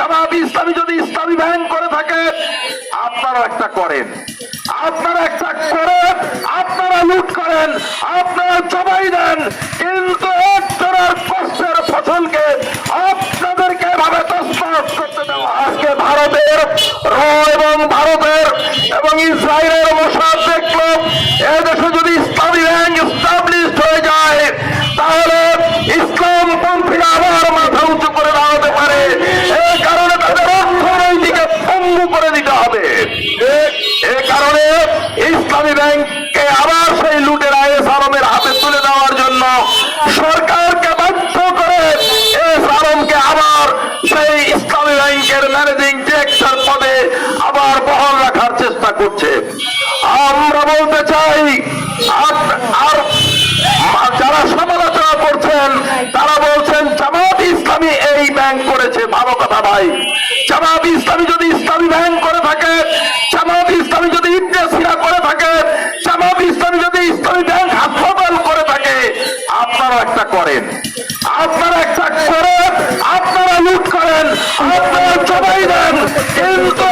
জামাত ইসলামী যদি ইসলামী ব্যাংক করে থাকে, আপনারা একটা করেন, আপনারা একটা করেন, আপনারা লুট করেন, আপনারা জবাই দেন, কিন্তু একজনের কষ্টের ফসলকে আপনাদেরকে ভাবে তসমাস করতে দেওয়া। আজকে ভারতের এবং ভারতের এবং ইসরায়েলের মোসাদ দেখলো এদেশে যদি ইসলামী ব্যাংক এস্টাবলিশড হয়ে যায়, তাহলে ইসলামপন্থীরা আবার মাথা উঁচু করে দাঁড়াতে পারে। এই কারণে তাদের অর্থনৈতিক পঙ্গু করে দিতে হবে। এই কারণে ইসলামী ব্যাংককে আবার সেই লুটেরা এস আলমের হাতে তুলে দেওয়ার জন্য সরকারকে বাধ্য করে এস আলমকে আবার সেই ইসলামী ব্যাংকের ম্যানেজিং ডিরেক্টর পদে আবার বহাল রাখার চেষ্টা করছে। আমরা বলতে চাই, আর যারা সমালোচনা করছেন তারা বলছেন জামাত ইসলামী এই ব্যাংক করেছে। ভালো কথা ভাই, জামাত ইসলামী যদি ইসলামী ব্যাংক করে থাকে, জামাত ইসলামী যদি ইবনে সিনা করে থাকে, জামাত ইসলামী যদি ইসলামী ব্যাংক হাসপাতাল করে থাকে, আপনারা একটা করেন, আপনারা একটা করেন, আপনারা লুট করেন, আপনারা জবাই দেন, কিন্তু